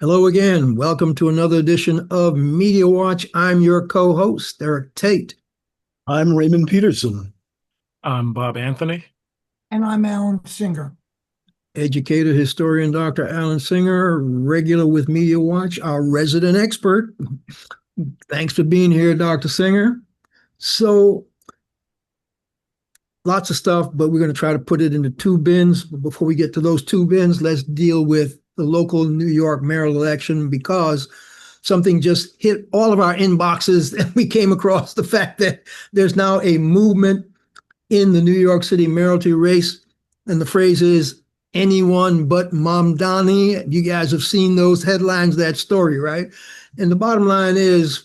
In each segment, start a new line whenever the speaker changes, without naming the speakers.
Hello again. Welcome to another edition of Media Watch. I'm your co-host, V Tait.
I'm Raymond Peterson.
I'm Bob Anthony.
And I'm Alan Singer.
Educator, historian, Dr. Alan Singer, regular with Media Watch, our resident expert. Thanks for being here, Dr. Singer. So, lots of stuff, but we're going to try to put it into two bins. But before we get to those two bins, let's deal with the local New York mayoral election, because something just hit all of our inboxes, and we came across the fact that there's now a movement in the New York City mayoralty race, and the phrase is anyone but Mamdani. You guys have seen those headlines, that story, right? And the bottom line is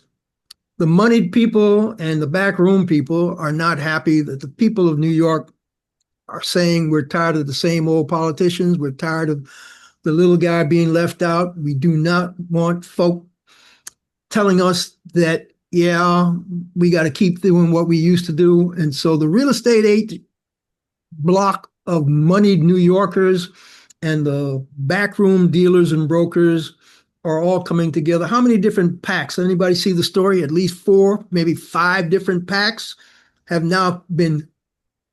the moneyed people and the backroom people are not happy that the people of New York are saying we're tired of the same old politicians. We're tired of the little guy being left out. We do not want folk telling us that, yeah, we got to keep doing what we used to do. And so the real estate block of moneyed New Yorkers and the backroom dealers and brokers are all coming together. How many different PACs? Anybody see the story? At least 4, maybe 5 different PACs have now been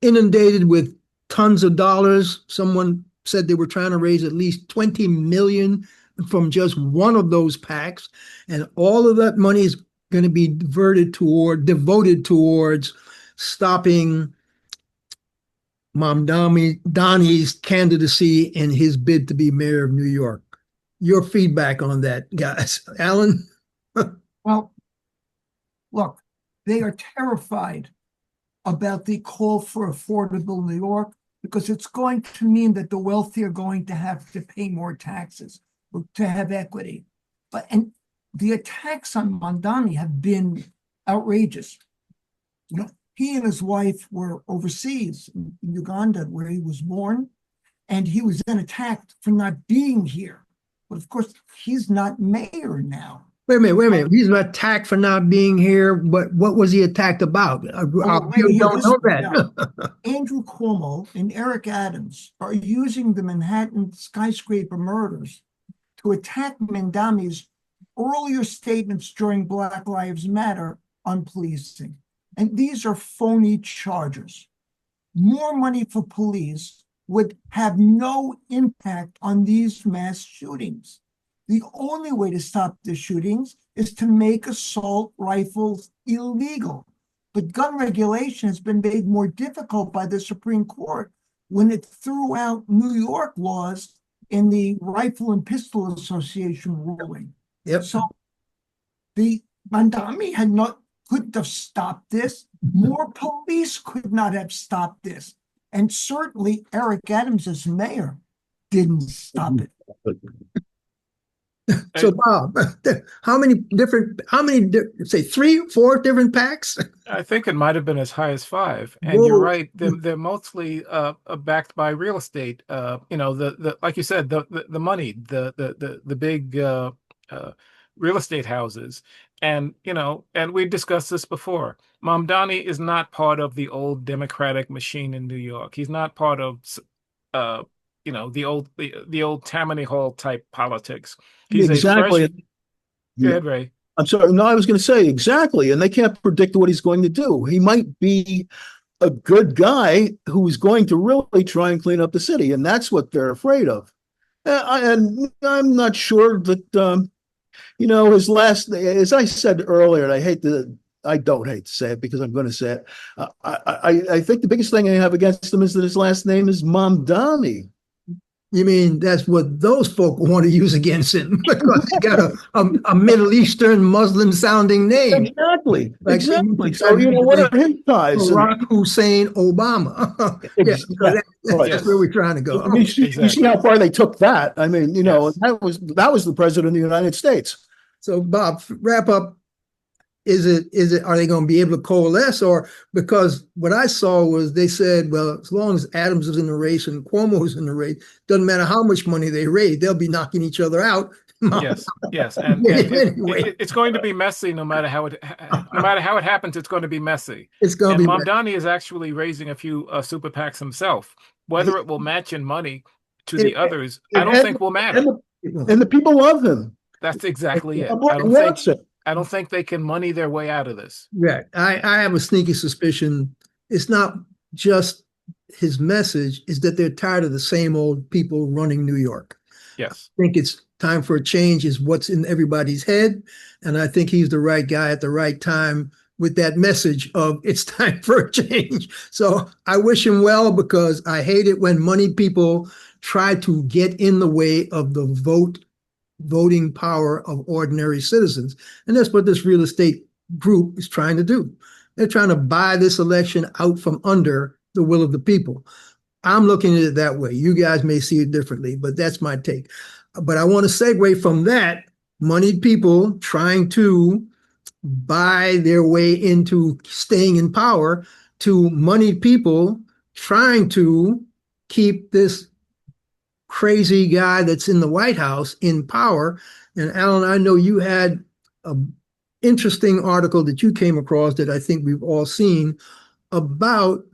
inundated with tons of dollars. Someone said they were trying to raise at least 20 million from just one of those PACs, and all of that money is going to be devoted towards stopping Mamdani's candidacy and his bid to be mayor of New York. Your feedback on that, guys. Alan?
Well, look, they are terrified about the call for affordable New York, because it's going to mean that the wealthy are going to have to pay more taxes to have equity. And the attacks on Mamdani have been outrageous. You know, he and his wife were overseas in Uganda, where he was born, and he was then attacked for not being here. But of course, he's not mayor now.
Wait a minute. He's attacked for not being here, but what was he attacked about? Our people don't know that.
Andrew Cuomo and Eric Adams are using the Manhattan skyscraper murders to attack Mamdani's earlier statements during Black Lives Matter on policing. And these are phony charges. More money for police would have no impact on these mass shootings. The only way to stop the shootings is to make assault rifles illegal. But gun regulation has been made more difficult by the Supreme Court when it threw out New York laws in the Rifle and Pistol Association ruling.
Yep.
So the Mamdani couldn't have stopped this. More police could not have stopped this. And certainly Eric Adams as mayor didn't stop it.
So Bob, how many say 3, 4 different PACs?
I think it might have been as high as 5. And
Whoa.
You're right; they're mostly backed by real estate. The like you said, the money, the big real estate houses, and and we discussed this before. Mamdani is not part of the old Democratic machine in New York. He's not part of the old Tammany Hall type politics. He's
Exactly.
Go ahead, Ray.
I'm sorry. No, I was going to say exactly. And they can't predict what he's going to do. He might be a good guy who's going to really try and clean up the city. And that's what they're afraid of. And I'm not sure that, his last, as I said earlier, and I don't hate to say it because I'm going to say it. I think the biggest thing I have against him is that his last name is Mamdani.
You mean that's what those folk want to use against him, because he got a Middle Eastern Muslim sounding name.
Exactly.
Like,
Exactly. So, what are his ties?
Barack Hussein Obama.
Exactly.
That's where we're trying to go.
I mean, you see how far they took that. I mean,
Yes.
that was the president of the United States.
So Bob, wrap up. Are they going to be able to coalesce? Or, because what I saw was they said, well, as long as Adams is in the race and Cuomo is in the race, doesn't matter how much money they raise, they'll be knocking each other out.
Yes, and
Anyway.
it's going to be messy no matter how it happens. It's going to be messy.
It's going to be
Mamdani is actually raising a few super PACs himself. Whether it will match in money to the others, I don't think will matter.
And the people love him.
That's exactly it.
What's it?
I don't think they can money their way out of this.
Yeah, I have a sneaky suspicion it's not just his message, is that they're tired of the same old people running New York.
Yes.
I think it's time for a change is what's in everybody's head. And I think he's the right guy at the right time with that message of it's time for a change. So I wish him well, because I hate it when money people try to get in the way of the voting power of ordinary citizens. And that's what this real estate group is trying to do. They're trying to buy this election out from under the will of the people. I'm looking at it that way. You guys may see it differently, but that's my take. But I want to segue from that, moneyed people trying to buy their way into staying in power, to moneyed people trying to keep this crazy guy that's in the White House in power. And Alan, I know you had an interesting article that you came across that I think we've all seen about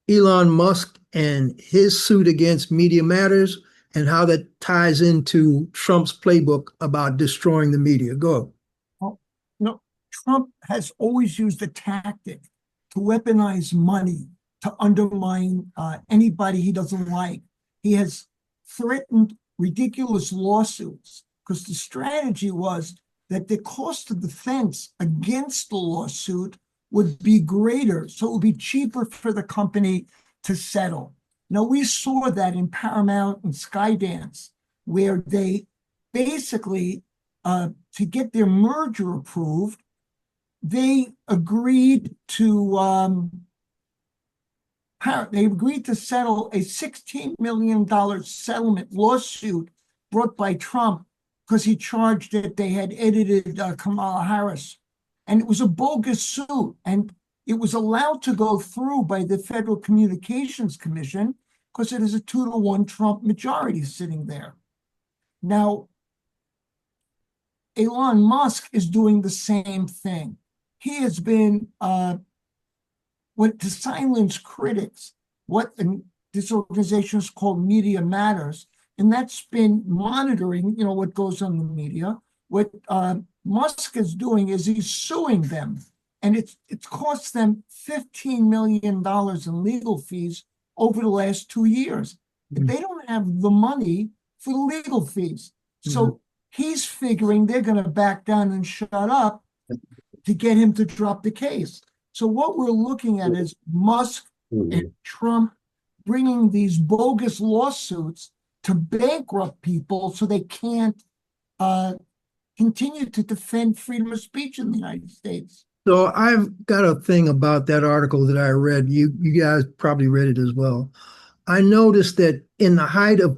Elon Musk and his suit against Media Matters and how that ties into Trump's playbook about destroying the media. Go.
Well, Trump has always used a tactic to weaponize money to undermine anybody he doesn't like. He has threatened ridiculous lawsuits because the strategy was that the cost of defense against the lawsuit would be greater, so it would be cheaper for the company to settle. Now, we saw that in Paramount and Skydance, where they basically, to get their merger approved, they agreed to settle a $16 million settlement lawsuit brought by Trump because he charged that they had edited Kamala Harris. And it was a bogus suit. And it was allowed to go through by the Federal Communications Commission because it is a 2-to-1 Trump majority sitting there. Now, Elon Musk is doing the same thing. He has been, to silence critics, this organization is called Media Matters, and that's been monitoring, what goes on in the media. What Musk is doing is he's suing them, and it's cost them $15 million in legal fees over the last 2 years. Mm-hmm. They don't have the money for the legal fees. Mm-hmm. So he's figuring they're going to back down and shut up to get him to drop the case. So what we're looking at is Musk and Trump bringing these bogus lawsuits to bankrupt people so they can't continue to defend freedom of speech in the United States.
So I've got a thing about that article that I read. You guys probably read it as well. I noticed that in the height of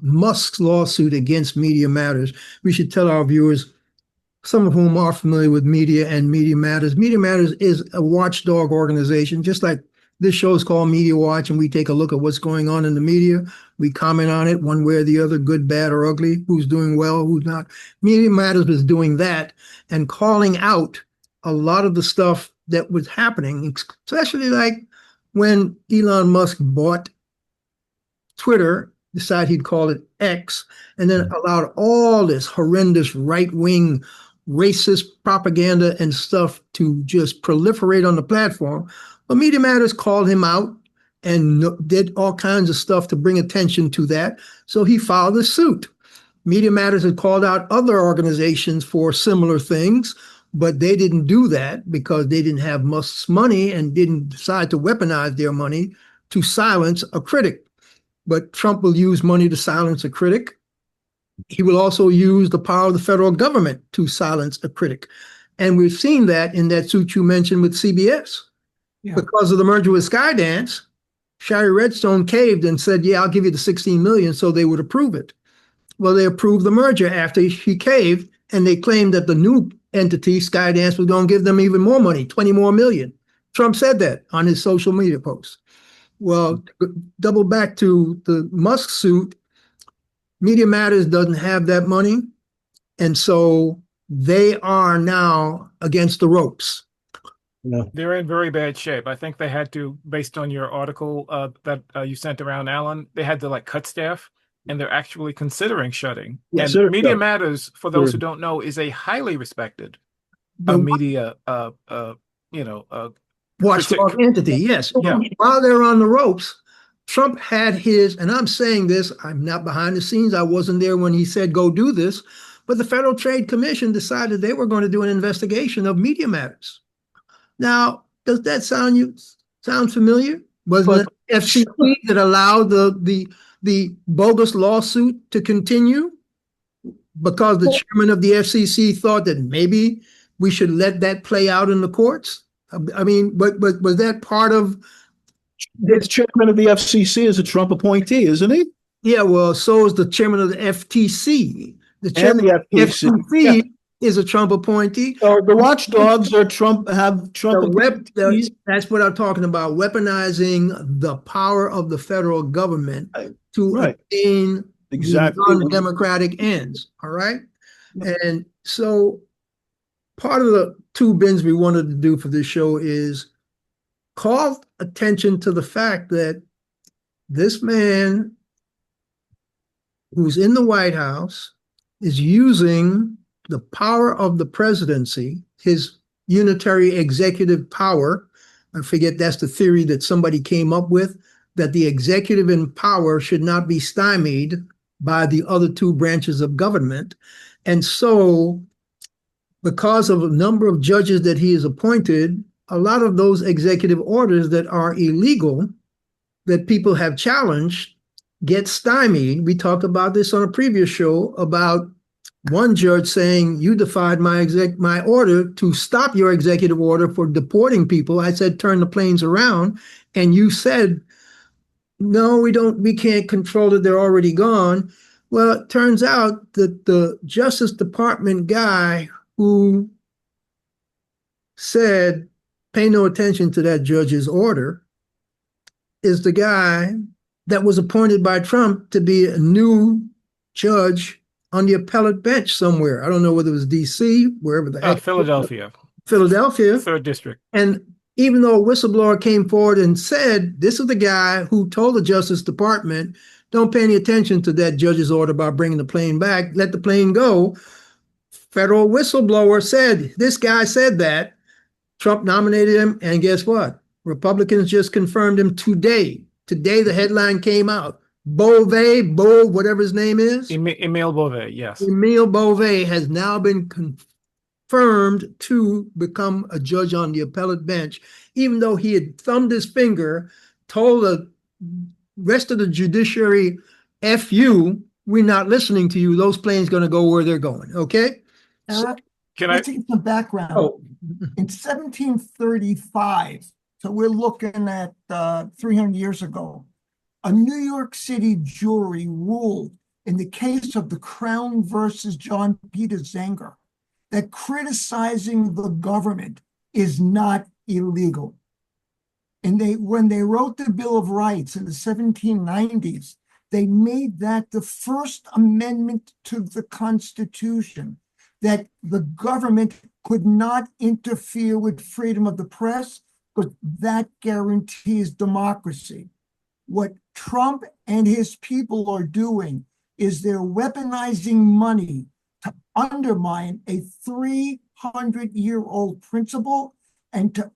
Musk's lawsuit against Media Matters, we should tell our viewers, some of whom are familiar with media and Media Matters. Media Matters is a watchdog organization, just like this show is called Media Watch, and we take a look at what's going on in the media. We comment on it one way or the other, good, bad, or ugly, who's doing well, who's not. Media Matters was doing that and calling out a lot of the stuff that was happening, especially like when Elon Musk bought Twitter, decided he'd call it X, and then allowed all this horrendous right-wing racist propaganda and stuff to just proliferate on the platform. But Media Matters called him out and did all kinds of stuff to bring attention to that. So he filed a suit. Media Matters had called out other organizations for similar things, but they didn't do that because they didn't have Musk's money and didn't decide to weaponize their money to silence a critic. But Trump will use money to silence a critic. He will also use the power of the federal government to silence a critic. And we've seen that in that suit you mentioned with CBS. Yeah. Because of the merger with Skydance, Shari Redstone caved and said, yeah, I'll give you the $16 million so they would approve it. Well, they approved the merger after she caved, and they claimed that the new entity, Skydance, was going to give them even more money, $20 more million. Trump said that on his social media posts. Well, double back to the Musk suit, Media Matters doesn't have that money, and so they are now against the ropes.
Yeah.
They're in very bad shape. I think they had to, based on your article that you sent around, Alan, they had to cut staff and they're actually considering shutting.
Yes,
And
sir.
Media
Yeah.
Matters, for those
Sure.
who don't know, is a highly respected
The
media,
watchdog
critic.
entity, yes.
Yeah.
While they're on the ropes, Trump had his, and I'm saying this, I'm not behind the scenes. I wasn't there when he said, go do this. But the Federal Trade Commission decided they were going to do an investigation of Media Matters. Now, does that sound familiar? Wasn't it FCC that allowed the bogus lawsuit to continue? Because the chairman of the FCC thought that maybe we should let that play out in the courts? I mean, but was that part of?
The chairman of the FCC is a Trump appointee, isn't he?
Yeah, well, so is the chairman of the FTC. The
And
chairman
the
of the
FTC.
FTC is a Trump appointee.
So the watchdogs are Trump appointees.
That's what I'm talking about, weaponizing the power of the federal government to attain non-democratic ends. All right. And so part of the two bins we wanted to do for this show is call attention to the fact that this man who's in the White House is using the power of the presidency, his unitary executive power. I forget, that's the theory that somebody came up with, that the executive in power should not be stymied by the other two branches of government. And so, because of a number of judges that he has appointed, a lot of those executive orders that are illegal, that people have challenged, get stymied. We talked about this on a previous show about one judge saying, you defied my order to stop your executive order for deporting people. I said, turn the planes around. And you said, no, we can't control it. They're already gone. Well, it turns out that the Justice Department guy who said, pay no attention to that judge's order, is the guy that was appointed by Trump to be a new judge on the appellate bench somewhere. I don't know whether it was D.C., wherever the heck.
Philadelphia.
3rd
District.
And even though a whistleblower came forward and said, this is the guy who told the Justice Department, don't pay any attention to that judge's order about bringing the plane back, let the plane go. Federal whistleblower said, this guy said that. Trump nominated him, and guess what? Republicans just confirmed him today. Today, the headline came out. Whatever his name is.
Emile Beauvais, yes.
Emile Beauvais has now been confirmed to become a judge on the appellate bench, even though he had thumbed his finger, told the rest of the judiciary, F you, we're not listening to you. Those planes going to go where they're going, okay?
Let's get some background. In 1735, so we're looking at 300 years ago, a New York City jury ruled in the case of the Crown versus John Peter Zenger that criticizing the government is not illegal. And when they wrote the Bill of Rights in the 1790s, they made that the first amendment to the Constitution, that the government could not interfere with freedom of the press, because that guarantees democracy. What Trump and his people are doing is they're weaponizing money to undermine a 300-year-old principle and to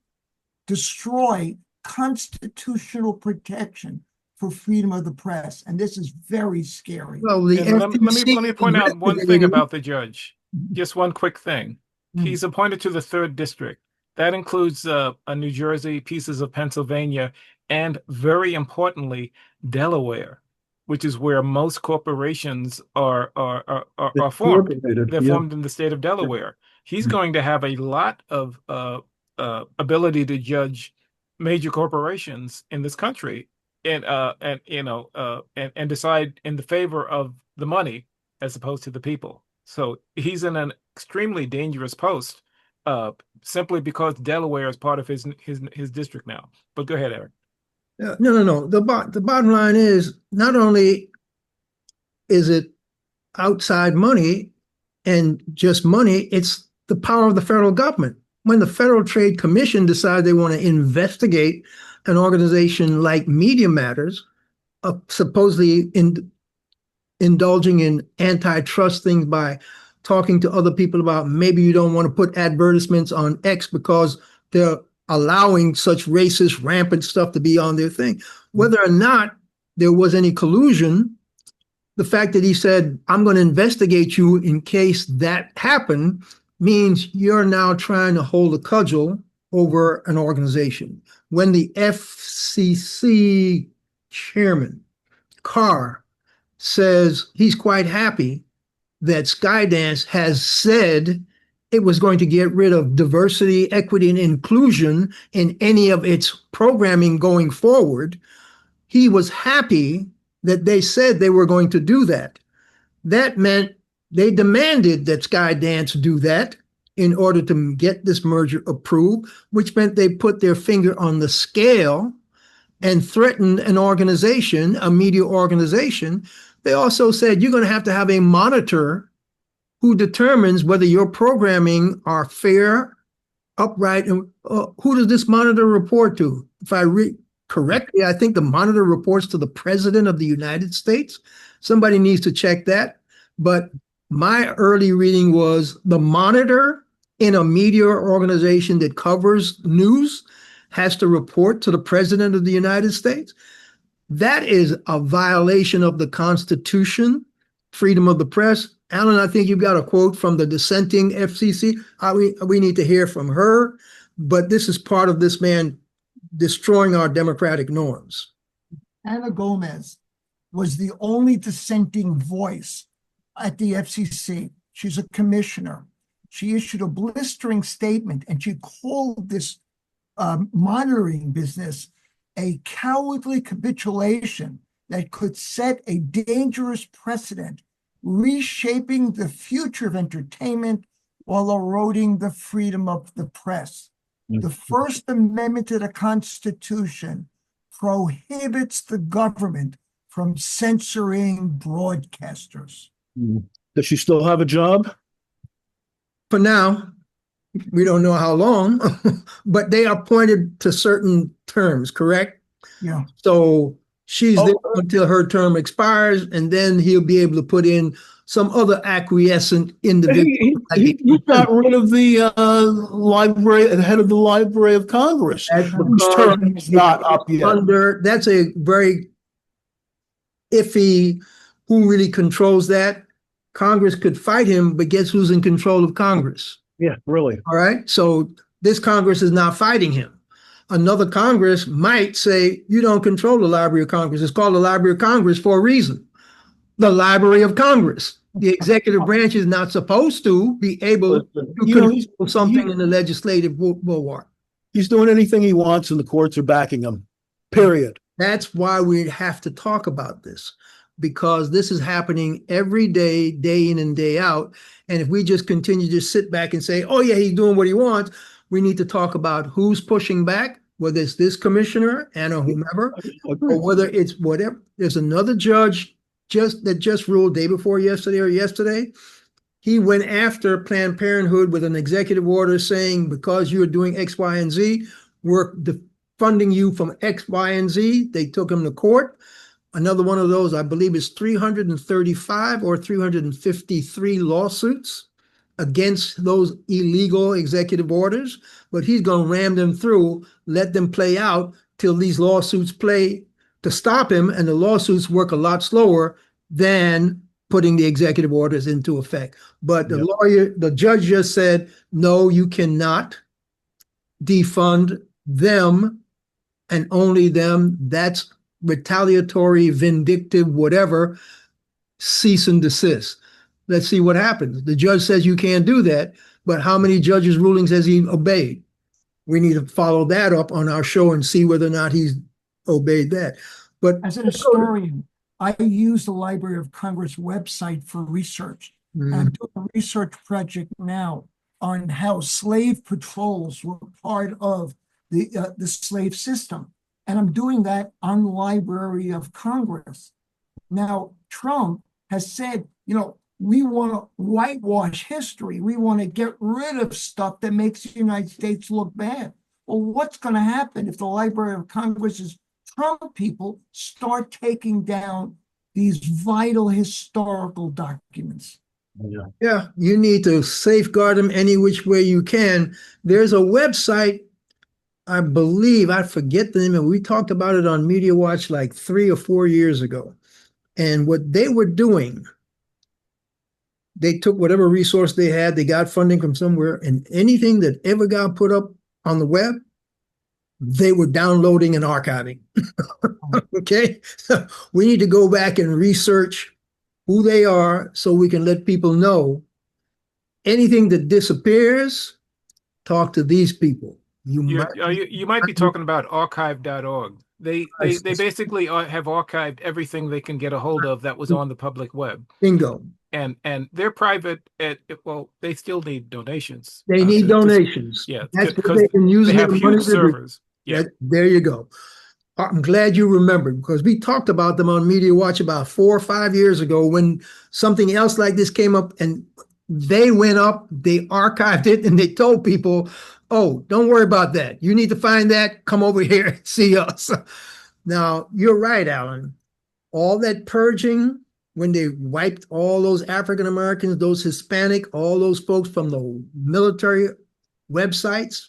destroy constitutional protection for freedom of the press. And this is very scary.
Well,
let me point out one thing about the judge. Just one quick thing. He's appointed to the 3rd District. That includes New Jersey, pieces of Pennsylvania, and very importantly, Delaware, which is where most corporations are formed. They're formed in the state of Delaware. He's going to have a lot of ability to judge major corporations in this country, and decide in the favor of the money as opposed to the people. So he's in an extremely dangerous post, simply because Delaware is part of his district now. But go ahead, Eric.
No. The bottom line is, not only is it outside money and just money, it's the power of the federal government. When the Federal Trade Commission decides they want to investigate an organization like Media Matters, supposedly indulging in antitrust things by talking to other people about maybe you don't want to put advertisements on X because they're allowing such racist, rampant stuff to be on their thing. Whether or not there was any collusion, the fact that he said, I'm going to investigate you in case that happened, means you're now trying to hold a cudgel over an organization. When the FCC chairman, Carr, says he's quite happy that Skydance has said it was going to get rid of diversity, equity, and inclusion in any of its programming going forward, he was happy that they said they were going to do that. That meant they demanded that Skydance do that in order to get this merger approved, which meant they put their finger on the scale and threatened an organization, a media organization. They also said you're going to have a monitor who determines whether your programming are fair, upright, and who does this monitor report to? If I read correctly, I think the monitor reports to the President of the United States. Somebody needs to check that. But my early reading was the monitor in a media organization that covers news has to report to the President of the United States. That is a violation of the Constitution, freedom of the press. Alan, I think you've got a quote from the dissenting FCC. We need to hear from her, but this is part of this man destroying our democratic norms.
Ana Gomez was the only dissenting voice at the FCC. She's a commissioner. She issued a blistering statement, and she called this monitoring business a cowardly capitulation that could set a dangerous precedent, reshaping the future of entertainment while eroding the freedom of the press. The First Amendment to the Constitution prohibits the government from censoring broadcasters.
Does she still have a job?
For now, we don't know how long, but they are pointed to certain terms, correct?
Yeah.
So she's there until her term expires, and then he'll be able to put in some other acquiescent individual.
He got rid of the the head of the Library of Congress, whose term is not up yet.
That's a very iffy, who really controls that? Congress could fight him, but guess who's in control of Congress?
Yeah, really.
All right. So this Congress is not fighting him. Another Congress might say, you don't control the Library of Congress. It's called the Library of Congress for a reason. The Library of Congress. The executive branch is not supposed to be able to control something in the legislative bulwark.
He's doing anything he wants, and the courts are backing him. Period.
That's why we have to talk about this, because this is happening every day, day in and day out. And if we just continue to sit back and say, oh yeah, he's doing what he wants, we need to talk about who's pushing back, whether it's this commissioner and or whomever, or whether it's whatever. There's another judge that just ruled day before yesterday. He went after Planned Parenthood with an executive order saying, because you're doing X, Y, and Z, we're funding you from X, Y, and Z. They took him to court. Another one of those, I believe, is 335 or 353 lawsuits against those illegal executive orders. But he's going to ram them through, let them play out till these lawsuits play to stop him. And the lawsuits work a lot slower than putting the executive orders into effect. But the judge just said, no, you cannot defund them and only them. That's retaliatory, vindictive, whatever, cease and desist. Let's see what happens. The judge says you can't do that, but how many judges' rulings has he obeyed? We need to follow that up on our show and see whether or not he's obeyed that. But
as an historian, I use the Library of Congress website for research. I'm doing a research project now on how slave patrols were part of the slave system. And I'm doing that on the Library of Congress. Now, Trump has said, we want to whitewash history. We want to get rid of stuff that makes the United States look bad. Well, what's going to happen if the Library of Congress's Trump people start taking down these vital historical documents.
Yeah, you need to safeguard them any which way you can. There's a website, I believe, I forget the name, and we talked about it on Media Watch like 3 or 4 years ago. And what they were doing, they took whatever resource they had, they got funding from somewhere, and anything that ever got put up on the web, they were downloading and archiving. Okay, so we need to go back and research who they are so we can let people know anything that disappears, talk to these people. You
might be talking about archive.org. They basically have archived everything they can get a hold of that was on the public web.
Bingo.
And they're private. Well, they still need donations.
They need donations.
Yeah,
that's
because
they can use.
They have huge servers. Yeah,
there you go. I'm glad you remembered, because we talked about them on Media Watch about 4 or 5 years ago when something else like this came up, and they went up, they archived it, and they told people, oh, don't worry about that. You need to find that. Come over here and see us. Now, you're right, Alan. All that purging, when they wiped all those African Americans, those Hispanic, all those folks from the military websites,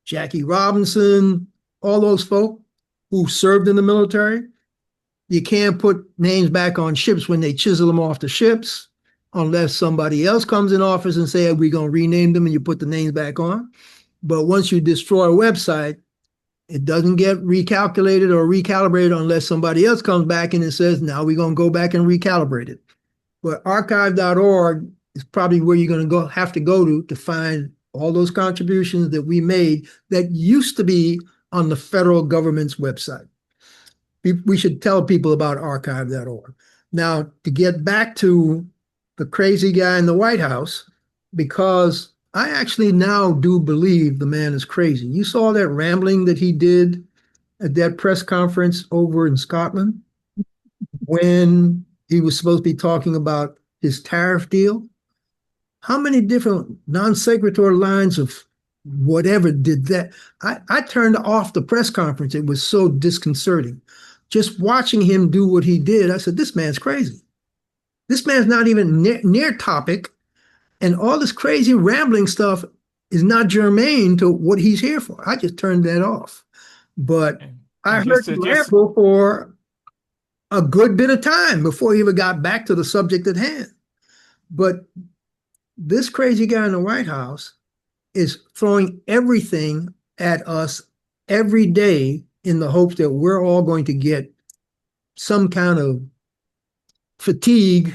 Jackie Robinson, all those folk who served in the military, you can't put names back on ships when they chisel them off the ships unless somebody else comes in office and say, we're going to rename them, and you put the names back on. But once you destroy a website, it doesn't get recalculated or recalibrated unless somebody else comes back and it says, now we're going to go back and recalibrate it. But archive.org is probably where you're going to have to go to find all those contributions that we made that used to be on the federal government's website. We should tell people about archive.org. Now, to get back to the crazy guy in the White House, because I actually now do believe the man is crazy. You saw that rambling that he did at that press conference over in Scotland when he was supposed to be talking about his tariff deal. How many different non sequitur lines of whatever did that? I turned off the press conference. It was so disconcerting. Just watching him do what he did, I said, this man's crazy. This man's not even near topic. And all this crazy rambling stuff is not germane to what he's here for. I just turned that off. But I heard him ramble for a good bit of time before he even got back to the subject at hand. But this crazy guy in the White House is throwing everything at us every day in the hopes that we're all going to get some kind of fatigue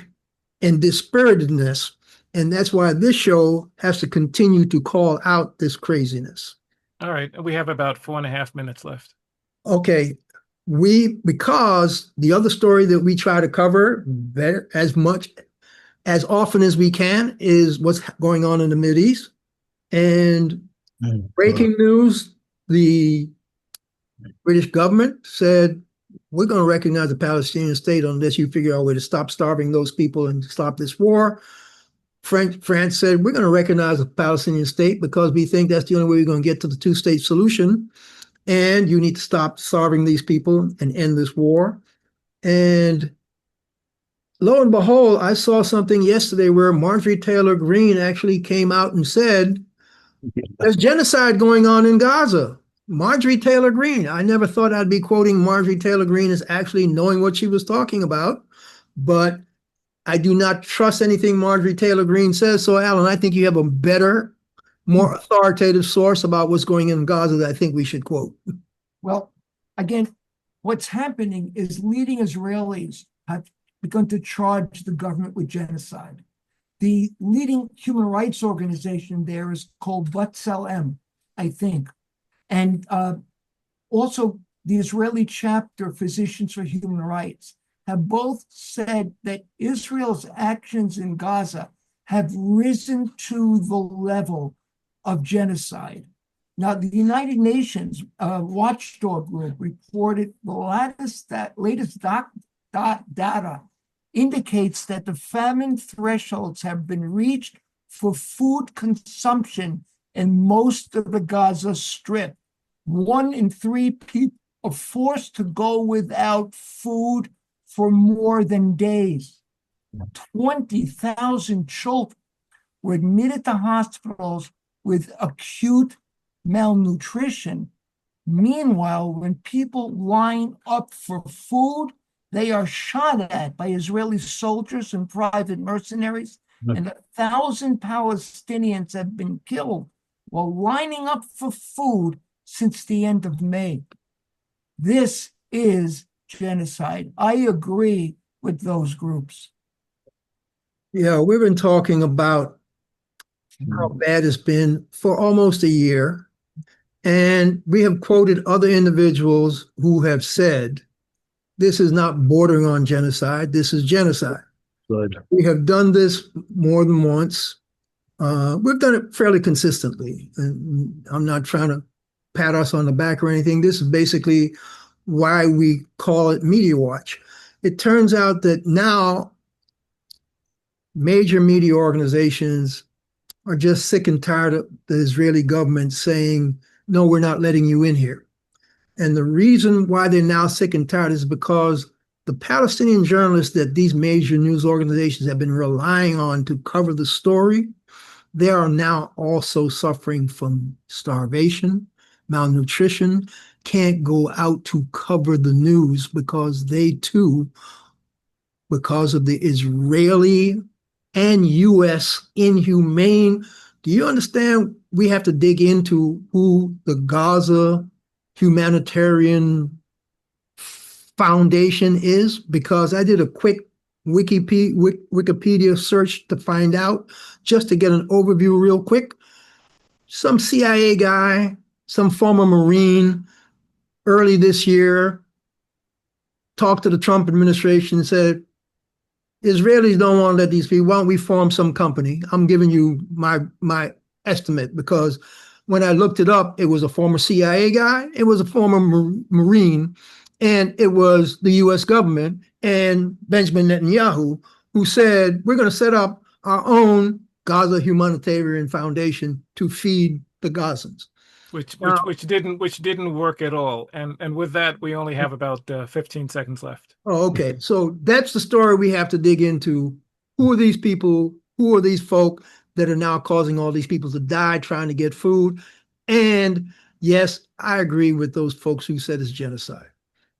and dispiritedness. And that's why this show has to continue to call out this craziness.
All right. We have about 4.5 minutes left.
Okay. Because the other story that we try to cover as often as we can is what's going on in the Mideast. And breaking news, the British government said, we're going to recognize the Palestinian State unless you figure out a way to stop starving those people and stop this war. France said, we're going to recognize the Palestinian State because we think that's the only way we're going to get to the two-state solution. And you need to stop starving these people and end this war. And lo and behold, I saw something yesterday where Marjorie Taylor Greene actually came out and said, there's genocide going on in Gaza. Marjorie Taylor Greene. I never thought I'd be quoting Marjorie Taylor Greene as actually knowing what she was talking about, but I do not trust anything Marjorie Taylor Greene says. So, Alan, I think you have a better, more authoritative source about what's going on in Gaza that I think we should quote.
Well, again, what's happening is leading Israelis have begun to charge the government with genocide. The leading human rights organization there is called B'Tselem, I think. And also the Israeli chapter, Physicians for Human Rights, have both said that Israel's actions in Gaza have risen to the level of genocide. Now, the United Nations Watchdog group reported the latest data indicates that the famine thresholds have been reached for food consumption in most of the Gaza Strip. 1 in 3 people are forced to go without food for more than days. 20,000 children were admitted to hospitals with acute malnutrition. Meanwhile, when people line up for food, they are shot at by Israeli soldiers and private mercenaries, and 1,000 Palestinians have been killed while lining up for food since the end of May. This is genocide. I agree with those groups.
Yeah, we've been talking about how bad it's been for almost a year. And we have quoted other individuals who have said, this is not bordering on genocide, this is genocide.
Good.
We have done this more than once. We've done it fairly consistently. And I'm not trying to pat us on the back or anything. This is basically why we call it Media Watch. It turns out that now major media organizations are just sick and tired of the Israeli government saying, no, we're not letting you in here. And the reason why they're now sick and tired is because the Palestinian journalists that these major news organizations have been relying on to cover the story, they are now also suffering from starvation, malnutrition, can't go out to cover the news because they too, because of the Israeli and U.S. inhumane. Do you understand? We have to dig into who the Gaza Humanitarian Foundation is, because I did a quick Wikipedia search to find out, just to get an overview real quick. Some CIA guy, some former Marine, early this year, talked to the Trump administration and said, Israelis don't want to let these people, why don't we form some company? I'm giving you my estimate, because when I looked it up, it was a former CIA guy, it was a former Marine, and it was the US government and Benjamin Netanyahu who said, we're going to set up our own Gaza Humanitarian Foundation to feed the Gazans.
Which didn't work at all. And with that, we only have about 15 seconds left.
Oh, okay. So that's the story we have to dig into. Who are these people? Who are these folk that are now causing all these people to die trying to get food? And yes, I agree with those folks who said it's genocide.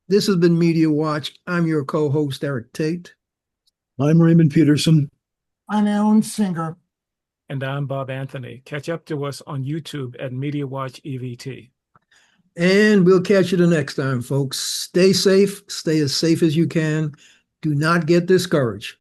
This has been Media Watch. I'm your co-host, Eric Tait.
I'm Raymond Peterson.
I'm Alan Singer.
And I'm Bob Anthony. Catch up to us on YouTube at Media Watch EVT.
And we'll catch you the next time, folks. Stay safe. Stay as safe as you can. Do not get discouraged.